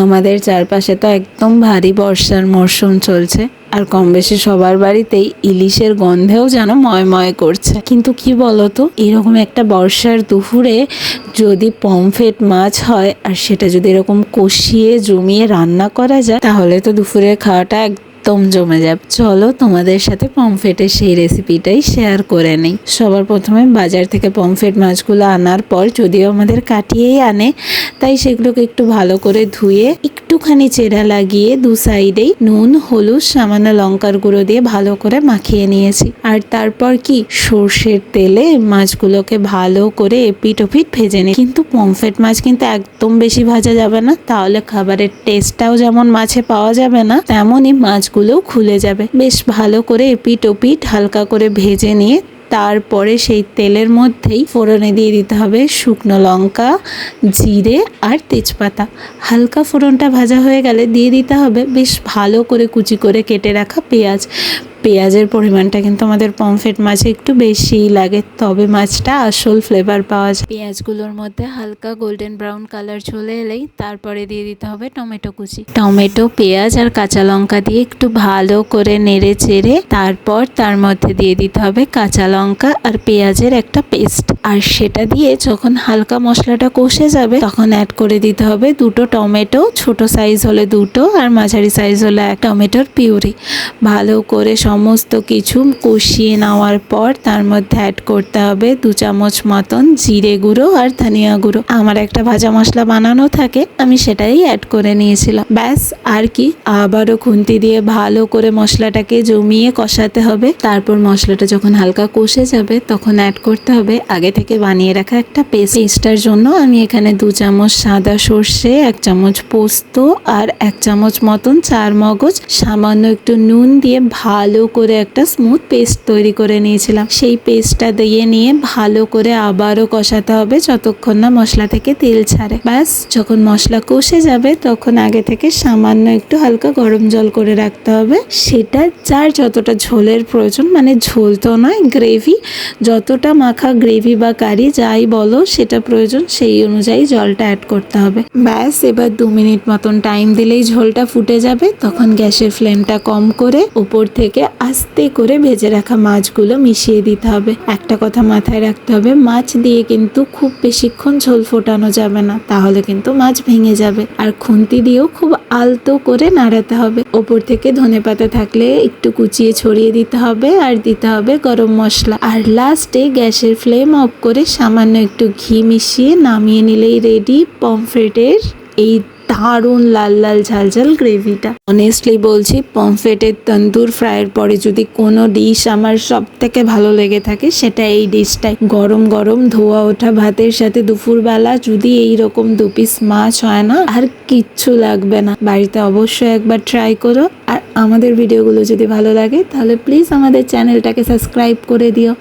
আমাদের চারপাশে তো একদম ভারী বর্ষার মরশুম চলছে, আর কম বেশি সবার বাড়িতেই ইলিশের গন্ধেও যেন ময় করছে। কিন্তু কি বলতো, এরকম একটা বর্ষার দুপুরে যদি পমফ্রেট মাছ হয় আর সেটা যদি এরকম কষিয়ে জমিয়ে রান্না করা যায়, তাহলে তো দুপুরের খাওয়াটা একদম জমে যাবে। চলো তোমাদের সাথে পমফ্রেটের সেই রেসিপিটাই শেয়ার করে নেই। সবার প্রথমে বাজার থেকে পমফ্রেট মাছগুলো আনার পর, যদিও আমাদের কাটিয়েই আনে, তাই সেগুলোকে একটু ভালো করে ধুয়ে একটুখানি চেরা লাগিয়ে দু সাইডেই নুন, হলুদ, সামান্য লঙ্কার গুঁড়ো দিয়ে ভালো করে মাখিয়ে নিয়েছি। আর তারপর কি সর্ষের তেলে মাছগুলোকে ভালো করে এপিট ওপিট ভেজে নিই। কিন্তু পমফ্রেট মাছ কিন্তু একদম বেশি ভাজা যাবে না, তাহলে খাবারের টেস্টটাও যেমন মাছে পাওয়া যাবে না, তেমনই মাছগুলোও খুলে যাবে। বেশ ভালো করে এপিট ওপিট হালকা করে ভেজে নিয়ে তারপরে সেই তেলের মধ্যেই ফোড়নে দিয়ে দিতে হবে শুকনো লঙ্কা, জিরে আর তেজপাতা। হালকা ফোড়নটা ভাজা হয়ে গেলে দিয়ে দিতে হবে বেশ ভালো করে কুচি করে কেটে রাখা পেঁয়াজ। পেঁয়াজের পরিমাণটা কিন্তু আমাদের পমফ্রেট মাছে একটু বেশিই লাগে, তবে মাছটা আসল ফ্লেভার পাওয়া যায়। পেঁয়াজগুলোর মধ্যে হালকা গোল্ডেন ব্রাউন কালার চলে এলেই তারপরে দিয়ে দিতে হবে টমেটো কুচি। টমেটো, পেঁয়াজ আর কাঁচা লঙ্কা দিয়ে একটু ভালো করে নেড়ে চেড়ে তারপর তার মধ্যে দিয়ে দিতে হবে কাঁচা লঙ্কা আর পেঁয়াজের একটা পেস্ট। আর সেটা দিয়ে যখন হালকা মশলাটা কষে যাবে, তখন অ্যাড করে দিতে হবে দুটো টমেটো, ছোট সাইজ হলে দুটো আর মাঝারি সাইজ হলে এক টমেটোর পিউরি। ভালো করে সমস্ত কিছু কষিয়ে নেওয়ার পর তার মধ্যে অ্যাড করতে হবে 2 চামচ মতন জিরে গুঁড়ো আর ধনিয়া গুঁড়ো। আমার একটা ভাজা মশলা বানানো থাকে, আমি সেটাই অ্যাড করে নিয়েছিলাম। ব্যাস, আর কি, আবারও খুন্তি দিয়ে ভালো করে মশলাটাকে জমিয়ে কষাতে হবে। তারপর মশলাটা যখন হালকা কষে যাবে, তখন অ্যাড করতে হবে আগে থেকে বানিয়ে রাখা একটা পেস্টার জন্য আমি এখানে 2 চামচ সাদা সর্ষে, 1 চামচ পোস্ত আর 1 চামচ মতন চার মগজ, সামান্য একটু নুন দিয়ে ভালো করে একটা স্মুথ পেস্ট তৈরি করে নিয়েছিলাম। সেই পেস্টটা দিয়ে নিয়ে ভালো করে আবারও কষাতে হবে যতক্ষণ না মশলা থেকে তেল ছাড়ে। ব্যাস, যখন মশলা কষে যাবে তখন আগে থেকে সামান্য একটু হালকা গরম জল করে রাখতে হবে। সেটা যার যতটা ঝোলের প্রয়োজন, মানে ঝোল তো নয়, গ্রেভি, যতটা মাখা গ্রেভি বা কারি যাই বলো সেটা প্রয়োজন, সেই অনুযায়ী জলটা অ্যাড করতে হবে। ব্যাস, এবার 2 মিনিট মতন টাইম দিলেই ঝোলটা ফুটে যাবে। তখন গ্যাসের ফ্লেমটা কম করে উপর থেকে আস্তে করে ভেজে রাখা মাছগুলো মিশিয়ে দিতে হবে। একটা কথা মাথায় রাখতে হবে, মাছ দিয়ে কিন্তু খুব বেশিক্ষণ ঝোল ফোটানো যাবে না, তাহলে কিন্তু মাছ ভেঙে যাবে। আর খুন্তি দিয়েও খুব আলতো করে নাড়াতে হবে। ওপর থেকে ধনেপাতা থাকলে একটু কুচিয়ে ছড়িয়ে দিতে হবে, আর দিতে হবে গরম মশলা। আর লাস্টে গ্যাসের ফ্লেম অফ করে সামান্য একটু ঘি মিশিয়ে নামিয়ে নিলেই রেডি পমফ্রেটের এই দারুণ লাল লাল ঝালঝাল গ্রেভিটা। অনেস্টলি বলছি, পমফ্রেটের তন্দুর ফ্রাইয়ের পরে যদি কোনো ডিশ আমার সব থেকে ভালো লেগে থাকে, সেটা এই ডিশটাই। গরম গরম ধোয়া ওঠা ভাতের সাথে দুপুরবেলা যদি এইরকম 2 পিস মাছ হয় না, আর কিচ্ছু লাগবে না। বাড়িতে অবশ্যই একবার ট্রাই করো। আর আমাদের ভিডিওগুলো যদি ভালো লাগে, তাহলে প্লিজ আমাদের চ্যানেলটাকে সাবস্ক্রাইব করে দিও।